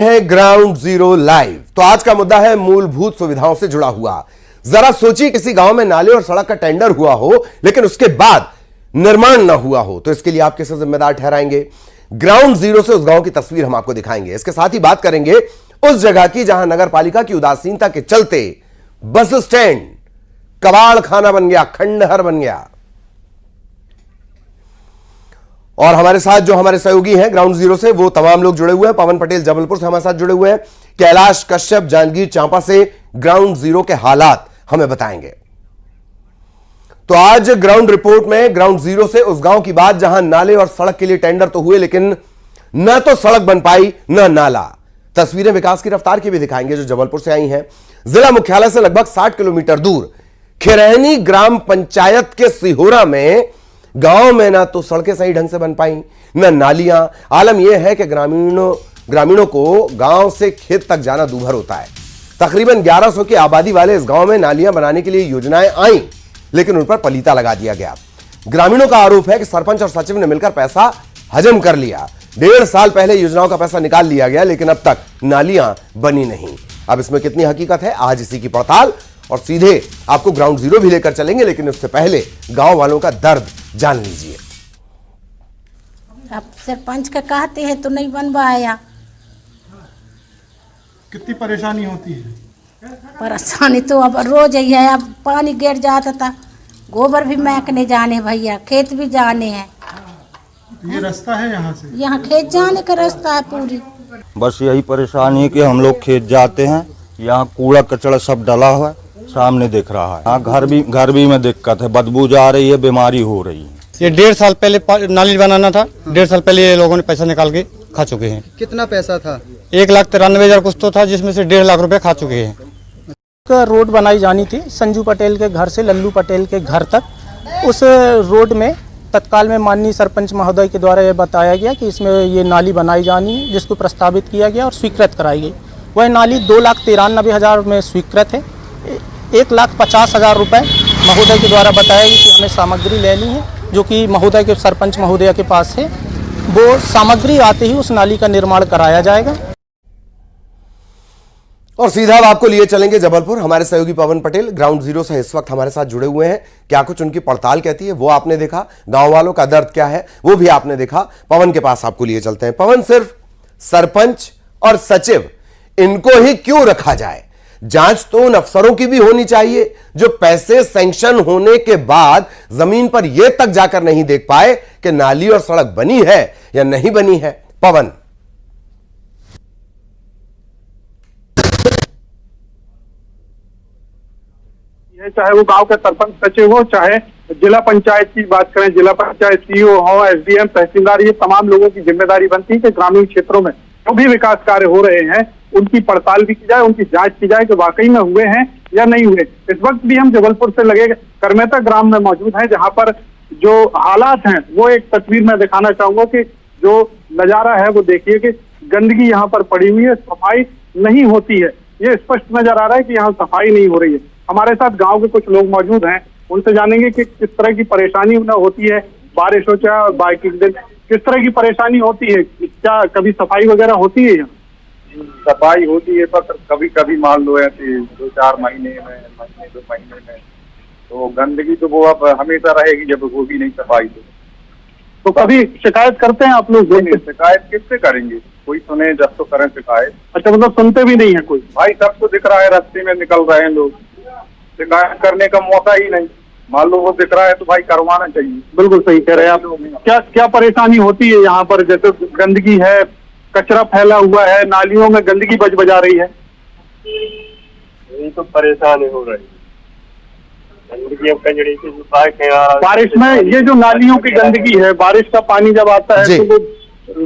है ground zero live. तो आज का मुद्दा है मूलभूत सुविधाओं से जुड़ा हुआ। जरा सोचिए किसी गांव में नाले और सड़क का टेंडर हुआ हो लेकिन उसके बाद निर्माण ना हुआ हो, तो इसके लिए आप किसे जिम्मेदार ठहराएंगे? ग्राउंड जीरो से उस गांव की तस्वीर हम आपको दिखाएंगे। इसके साथ ही बात करेंगे उस जगह की जहां नगर पालिका की उदासीनता के चलते बस स्टैंड कबाड़ खाना बन गया, खंडहर बन गया। और हमारे साथ जो हमारे सहयोगी हैं ग्राउंड जीरो से, वो तमाम लोग जुड़े हुए हैं। पवन पटेल जबलपुर से हमारे साथ जुड़े हुए हैं, कैलाश कश्यप जांजगीर चांपा से ग्राउंड जीरो के हालात हमें बताएंगे। तो आज ग्राउंड रिपोर्ट में ग्राउंड जीरो से उस गांव की बात जहां नाले और सड़क के लिए टेंडर तो हुए लेकिन न तो सड़क बन पाई न नाला। तस्वीरें विकास की रफ्तार की भी दिखाएंगे जो जबलपुर से आई हैं। जिला मुख्यालय से लगभग 60 किलोमीटर दूर खिरहनी ग्राम पंचायत के सिहोरा में गांव में ना तो सड़कें सही ढंग से बन पाई न नालियां। आलम यह है कि ग्रामीणों को गांव से खेत तक जाना दूभर होता है। तकरीबन 1100 की आबादी वाले इस गांव में नालियां बनाने के लिए योजनाएं आई लेकिन उन पर पलीता लगा दिया गया। ग्रामीणों का आरोप है कि सरपंच और सचिव ने मिलकर पैसा हजम कर लिया। 1.5 साल पहले योजनाओं का पैसा निकाल लिया गया लेकिन अब तक नालियां बनी नहीं। अब इसमें कितनी हकीकत है, आज इसी की पड़ताल और सीधे आपको ग्राउंड जीरो भी लेकर चलेंगे, लेकिन उससे पहले गांव वालों का दर्द जान लीजिए। अब सरपंच का कहते हैं तो नहीं बनवाया। कितनी परेशानी होती है? परेशानी तो अब रोज ही है। अब पानी गिर जाता था, गोबर भी महकने जाने भैया, खेत भी जाने हैं। ये रास्ता है यहाँ से? यहाँ खेत जाने का रास्ता है पूरी। बस यही परेशानी है कि हम लोग खेत जाते हैं, यहाँ कूड़ा कचड़ा सब डला हुआ है, सामने दिख रहा है। यहाँ घर भी में दिक्कत है, बदबू जा रही है, बीमारी हो रही है। ये 1.5 साल पहले नाली बनाना था, 1.5 साल पहले ये लोगों ने पैसा निकाल के खा चुके हैं। कितना पैसा था? 1,93,000 कुछ तो था, जिसमें से 1.5 लाख रुपए खा चुके हैं। रोड बनाई जानी थी संजू पटेल के घर से लल्लू पटेल के घर तक। उस रोड में तत्काल में माननीय सरपंच महोदय के द्वारा ये बताया गया कि इसमें ये नाली बनाई जानी है, जिसको प्रस्तावित किया गया और स्वीकृत कराई गई। वह नाली 2,93,000 में स्वीकृत है। 1,50,000 रुपये महोदय के द्वारा बताया गया कि हमें सामग्री लेनी है, जो कि महोदय के सरपंच महोदय के पास है। वो सामग्री आते ही उस नाली का निर्माण कराया जाएगा। और सीधा अब आपको लिए चलेंगे जबलपुर। हमारे सहयोगी पवन पटेल ग्राउंड जीरो से इस वक्त हमारे साथ जुड़े हुए हैं। क्या कुछ उनकी पड़ताल कहती है वो आपने देखा, गांव वालों का दर्द क्या है वो भी आपने देखा। पवन के पास आपको लिए चलते हैं। पवन, सिर्फ सरपंच और सचिव इनको ही क्यों रखा जाए? जांच तो उन अफसरों की भी होनी चाहिए जो पैसे सैंक्शन होने के बाद जमीन पर यह तक जाकर नहीं देख पाए कि नाली और सड़क बनी है या नहीं बनी है। पवन, चाहे वो गांव के सरपंच सचिव हो, चाहे जिला पंचायत की बात करें, जिला पंचायत सीईओ हो, एसडीएम, तहसीलदार, ये तमाम लोगों की जिम्मेदारी बनती है कि ग्रामीण क्षेत्रों में जो भी विकास कार्य हो रहे हैं उनकी पड़ताल भी की जाए, उनकी जांच की जाए कि वाकई में हुए हैं या नहीं हुए। इस वक्त भी हम जबलपुर से लगे करमेता ग्राम में मौजूद हैं, जहां पर जो हालात हैं वो एक तस्वीर में दिखाना चाहूंगा कि जो नजारा है वो देखिए कि गंदगी यहाँ पर पड़ी हुई है, सफाई नहीं होती है। ये स्पष्ट नजर आ रहा है कि यहाँ सफाई नहीं हो रही है। हमारे साथ गांव के कुछ लोग मौजूद हैं, उनसे जानेंगे कि किस तरह की परेशानी उन्हें होती है, बारिश हो चाहे और बाकी दिन किस तरह की परेशानी होती है। क्या कभी सफाई वगैरह होती है? सफाई होती है पर कभी कभी मान लो ऐसे 2-4 महीने में, 2 महीने में, तो गंदगी तो वो अब हमेशा रहेगी जब होगी नहीं सफाई। तो कभी शिकायत करते हैं आप लोग? शिकायत किससे करेंगे? कोई सुने जब तो करें शिकायत। अच्छा, मतलब सुनते भी नहीं है कोई? भाई सबको दिख रहा है, रास्ते में निकल रहे हैं लोग, शिकायत करने का मौका ही नहीं। मान लो वो दिख रहा है तो भाई करवाना चाहिए। बिल्कुल सही कह रहे हैं आप। क्या परेशानी होती है यहाँ पर? जैसे गंदगी है, कचरा फैला हुआ है, नालियों में गंदगी बजा रही है। यही तो परेशानी हो रही है, गंदगी कचड़े से। बारिश में ये जो नालियों की गंदगी है, बारिश का पानी जब आता है तो वो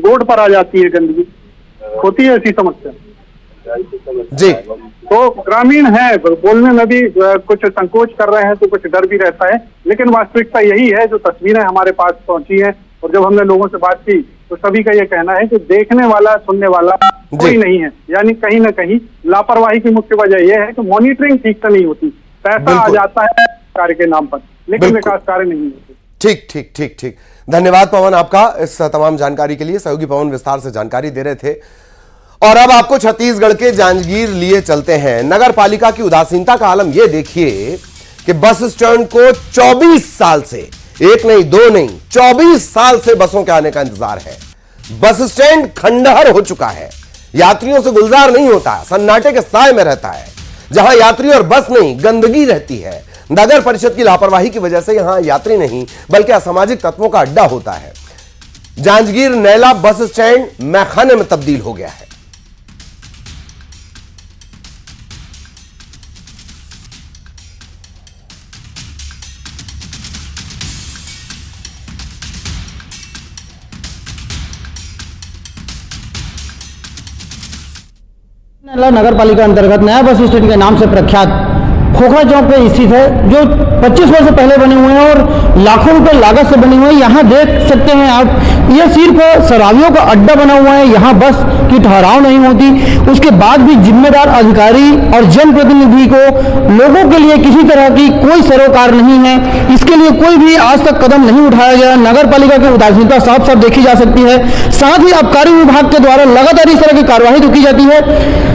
रोड पर आ जाती है, गंदगी होती है, ऐसी समस्या जी। तो ग्रामीण है, बोलने में भी कुछ संकोच कर रहे हैं, तो कुछ डर भी रहता है, लेकिन वास्तविकता यही है जो तस्वीरें हमारे पास पहुंची हैं। और जब हमने लोगों से बात की तो सभी का ये कहना है कि देखने वाला, सुनने वाला कोई नहीं है। यानी कहीं ना कहीं लापरवाही की मुख्य वजह यह है कि मॉनिटरिंग ठीक से नहीं होती। पैसा आ जाता है कार्य के नाम पर, लेकिन विकास कार्य नहीं होते। ठीक ठीक ठीक ठीक, धन्यवाद पवन आपका इस तमाम जानकारी के लिए। सहयोगी पवन विस्तार से जानकारी दे रहे थे। और अब आपको छत्तीसगढ़ के जांजगीर लिए चलते हैं। नगर पालिका की उदासीनता का आलम यह देखिए कि बस स्टैंड को 24 साल से, एक नहीं दो नहीं 24 साल से बसों के आने का इंतजार है। बस स्टैंड खंडहर हो चुका है, यात्रियों से गुलजार नहीं होता, सन्नाटे के साए में रहता है। जहां यात्री और बस नहीं गंदगी रहती है। नगर परिषद की लापरवाही की वजह से यहां यात्री नहीं बल्कि असामाजिक तत्वों का अड्डा होता है। जांजगीर नैला बस स्टैंड मैखाने में तब्दील हो गया है। नैला नगर पालिका अंतर्गत नया बस स्टैंड के नाम से प्रख्यात खोखरा चौक पे स्थित है, जो 25 वर्ष पहले बने हुए हैं और लाखों रुपए लागत से बने हुए हैं। यहाँ देख सकते हैं आप, यह सिर्फ शराबियों का अड्डा बना हुआ है। यहाँ बस की ठहराव नहीं होती। उसके बाद भी जिम्मेदार अधिकारी और जनप्रतिनिधि को लोगों के लिए किसी तरह की कोई सरोकार नहीं है। इसके लिए कोई भी आज तक कदम नहीं उठाया गया। नगर पालिका की उदासीनता साफ साफ देखी जा सकती है। साथ ही आबकारी विभाग के द्वारा लगातार इस तरह की कार्यवाही तो की जाती है।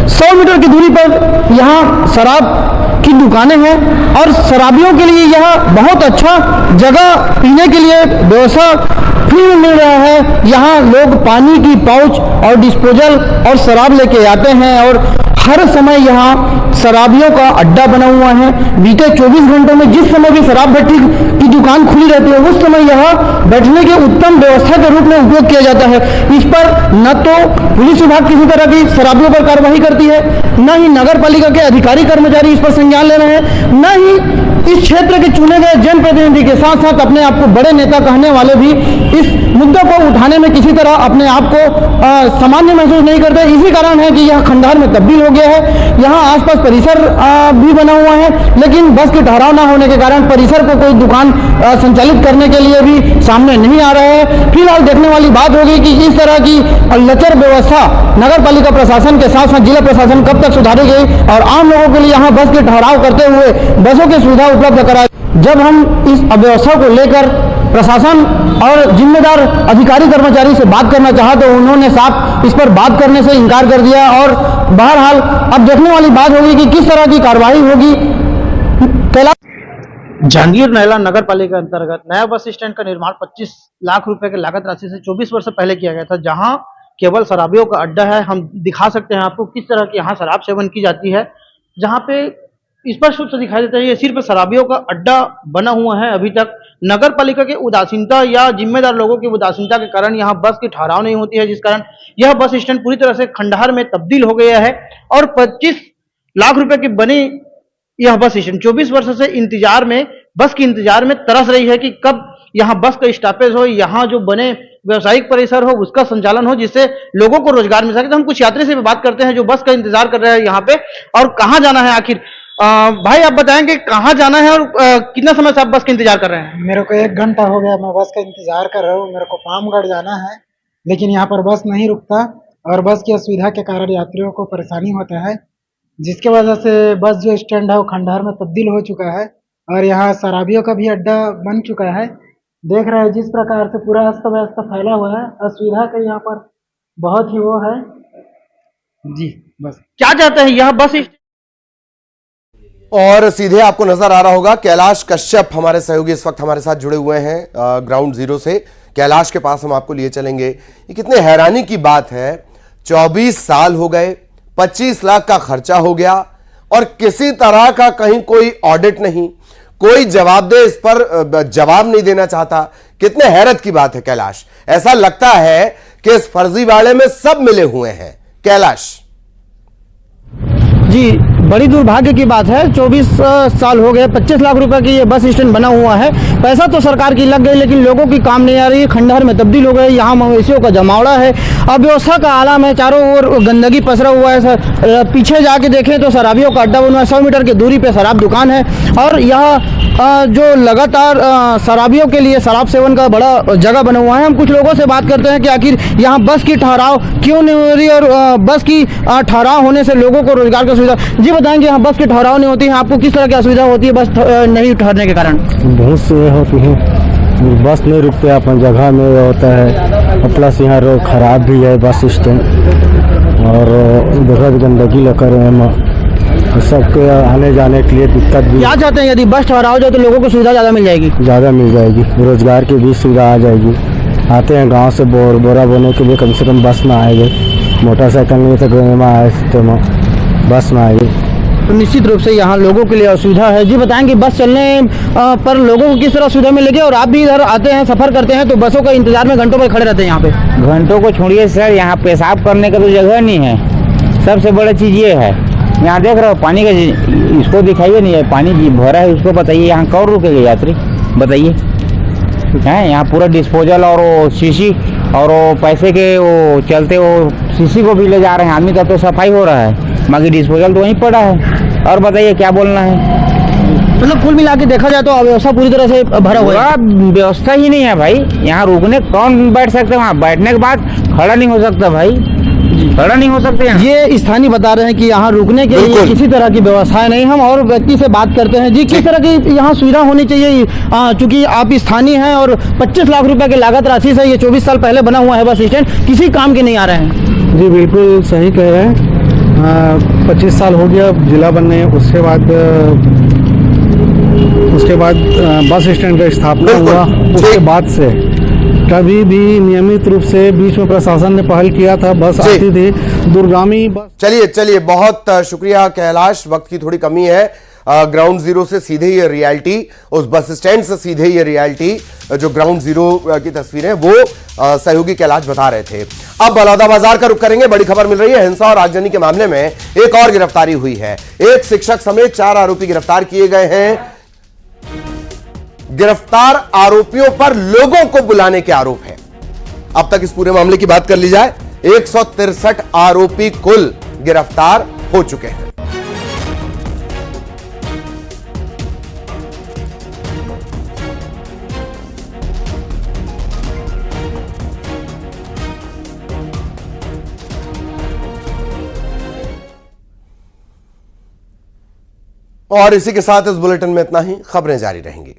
100 मीटर की दूरी पर यहाँ शराब की दुकानें हैं और शराबियों के लिए यह बहुत अच्छा जगह, पीने के लिए व्यवस्था फ्री में मिल रहा है। यहाँ लोग पानी की पाउच और डिस्पोजल और शराब लेके आते हैं और हर समय यहाँ शराबियों का अड्डा बना हुआ है। बीते 24 घंटों में जिस समय भी शराब भट्टी की दुकान खुली रहती है उस समय यहाँ बैठने के उत्तम व्यवस्था के रूप में उपयोग किया जाता है। इस पर न तो पुलिस विभाग किसी तरह की शराबियों पर कार्रवाई करती है, न ही नगर पालिका के अधिकारी कर्मचारी इस पर संज्ञान ले रहे हैं, न ही इस क्षेत्र के चुने गए जनप्रतिनिधि के साथ साथ अपने आप को बड़े नेता कहने वाले भी इस मुद्दे को उठाने में किसी तरह अपने आप को सामान्य महसूस नहीं करते। इसी कारण है कि यह खंडहर में तब्दील हो गया है। यहाँ आसपास परिसर भी बना हुआ है, लेकिन बस के ठहराव न होने के कारण परिसर को कोई दुकान संचालित करने के लिए भी सामने नहीं आ रहा है। फिलहाल देखने वाली बात होगी कि इस तरह की लचर व्यवस्था नगर पालिका प्रशासन के साथ साथ जिला प्रशासन कब तक सुधारेगी और आम लोगों के लिए यहाँ बस के ठहराव करते हुए बसों की सुविधा उपलब्ध कराए। जब हम इस अव्यवस्था को लेकर प्रशासन और जिम्मेदार अधिकारी कर्मचारी से बात करना चाहा तो उन्होंने साफ इस पर बात करने से इनकार कर दिया और बहरहाल अब देखने वाली बात होगी कि किस तरह की कार्रवाई होगी। जांजगीर नैला नगर पालिका अंतर्गत नया बस स्टैंड का निर्माण 25 लाख रुपए के लागत राशि से 24 वर्ष पहले किया गया था, जहां केवल शराबियों का अड्डा है। हम दिखा सकते हैं आपको किस तरह की यहाँ शराब सेवन की जाती है, जहाँ पे स्पष्ट रूप से दिखाई देता है ये सिर्फ शराबियों का अड्डा बना हुआ है। अभी तक नगर पालिका की उदासीनता या जिम्मेदार लोगों की उदासीनता के कारण यहाँ बस की ठहराव नहीं होती है, जिस कारण यह बस स्टैंड पूरी तरह से खंडहर में तब्दील हो गया है। और 25 लाख रुपए की बनी यह बस स्टैंड 24 वर्ष से इंतजार में, बस के इंतजार में तरस रही है कि कब यहाँ बस का स्टॉपेज हो, यहाँ जो बने व्यवसायिक परिसर हो उसका संचालन हो, जिससे लोगों को रोजगार मिल सके। तो हम कुछ यात्री से भी बात करते हैं जो बस का इंतजार कर रहे हैं यहाँ पे, और कहाँ जाना है आखिर। भाई आप बताएंगे कहाँ जाना है और कितना समय से आप बस का इंतजार कर रहे हैं? मेरे को 1 घंटा हो गया मैं बस का इंतजार कर रहा हूँ। मेरे को पामगढ़ जाना है, लेकिन यहाँ पर बस नहीं रुकता और बस की असुविधा के कारण यात्रियों को परेशानी होता है, जिसके वजह से बस जो स्टैंड है वो खंडहर में तब्दील हो चुका है और यहाँ शराबियों का भी अड्डा बन चुका है। देख रहे हैं जिस प्रकार से पूरा अस्त व्यस्त फैला हुआ है, असुविधा का यहाँ पर बहुत ही वो है जी। बस क्या चाहते हैं यह बस और सीधे आपको नजर आ रहा होगा कैलाश कश्यप हमारे सहयोगी इस वक्त हमारे साथ जुड़े हुए हैं ग्राउंड जीरो से। कैलाश के पास हम आपको लिए चलेंगे। ये कितने हैरानी की बात है, 24 साल हो गए, 25 लाख का खर्चा हो गया और किसी तरह का कहीं कोई ऑडिट नहीं, कोई जवाबदेह इस पर जवाब नहीं देना चाहता। कितने हैरत की बात है कैलाश। ऐसा लगता है कि इस फर्जीवाड़े में सब मिले हुए हैं। कैलाश जी, बड़ी दुर्भाग्य की बात है। 24 साल हो गए, 25 लाख रुपए की ये बस स्टैंड बना हुआ है। पैसा तो सरकार की लग गई, लेकिन लोगों की काम नहीं आ रही है। खंडहर में तब्दील हो गए। यहाँ मवेशियों का जमावड़ा है, अव्यवस्था का आलम है, चारों ओर गंदगी पसरा हुआ है। पीछे जाके देखें तो शराबियों का अड्डा बना है। 100 मीटर की दूरी पे शराब दुकान है और यह जो लगातार शराबियों के लिए शराब सेवन का बड़ा जगह बना हुआ है। हम कुछ लोगों से बात करते हैं कि आखिर यहाँ बस की ठहराव क्यों नहीं हो रही और बस की ठहराव होने से लोगों को रोजगार की सुविधा। जी बताएंगे, यहाँ बस की ठहराव नहीं होती है, आपको किस तरह की असुविधा होती है बस नहीं ठहरने के कारण? बहुत से होती है, बस नहीं रुकते अपन जगह में होता है, प्लस यहाँ रोड खराब भी है बस स्टैंड और देखो गंदगी लगा रहे हैं, सबके आने जाने के लिए दिक्कत भी। क्या चाहते हैं, यदि बस ठहराव हो जाए तो लोगों को सुविधा ज़्यादा मिल जाएगी? ज़्यादा मिल जाएगी, रोजगार की भी सुविधा आ जाएगी। आते हैं गांव से बोरा बोने के लिए, कम से कम बस में आएंगे, मोटरसाइकिल नहीं तो गाँव में आए तो बस में आएगी। तो निश्चित रूप से यहाँ लोगों के लिए असुविधा है। जी बताएंगे बस चलने पर लोगों को किस तरह सुविधा मिलेगी, और आप भी इधर आते हैं सफ़र करते हैं तो बसों का इंतजार में घंटों पर खड़े रहते हैं यहाँ पे? घंटों को छोड़िए सर, यहाँ पेशाब करने का तो जगह नहीं है। सबसे बड़ा चीज़ ये है, यहाँ देख रहे हो पानी का, इसको दिखाइए नहीं है, पानी भरा है, उसको बताइए यहाँ कौन रुकेगा यात्री, बताइए। हैं यहाँ पूरा डिस्पोजल और वो शीशी और वो पैसे के वो चलते वो शीशी को भी ले जा रहे हैं आदमी, का तो सफाई हो रहा है, बाकी डिस्पोजल तो वहीं पड़ा है। और बताइए क्या बोलना है। मतलब कुल मिला के देखा जाए तो व्यवस्था पूरी तरह से भरा हुआ है। व्यवस्था ही नहीं है भाई, यहाँ रुकने कौन बैठ सकते हैं, वहाँ बैठने के बाद खड़ा नहीं हो सकता भाई, खड़ा नहीं हो सकते हैं। ये स्थानीय बता रहे हैं कि यहाँ रुकने के लिए किसी तरह की व्यवस्था नहीं। हम और व्यक्ति से बात करते हैं। जी किस तरह की यहाँ सुविधा होनी चाहिए, चूंकि आप स्थानीय हैं और 25 लाख रुपए की लागत राशि से ये 24 साल पहले बना हुआ है बस स्टैंड, किसी काम के नहीं आ रहे हैं? जी बिल्कुल सही कह रहे हैं। 25 साल हो गया जिला बनने, उसके बाद बस स्टैंड का स्थापना हुआ, उसके बाद से कभी भी नियमित रूप से बीच में प्रशासन ने पहल किया था, बस आती थी दूरगामी बस। चलिए बहुत शुक्रिया कैलाश, वक्त की थोड़ी कमी है। ग्राउंड जीरो से सीधे ये रियलिटी, उस बस स्टैंड से सीधे ये रियलिटी, जो ग्राउंड जीरो की तस्वीरें वो सहयोगी कैलाश बता रहे थे। अब बलौदाबाजार का रुख करेंगे। बड़ी खबर मिल रही है, हिंसा और आगजनी के मामले में एक और गिरफ्तारी हुई है। एक शिक्षक समेत 4 आरोपी गिरफ्तार किए गए हैं। गिरफ्तार आरोपियों पर लोगों को बुलाने के आरोप है। अब तक इस पूरे मामले की बात कर ली जाए, 163 आरोपी कुल गिरफ्तार हो चुके हैं। और इसी के साथ इस बुलेटिन में इतना ही। खबरें जारी रहेंगी।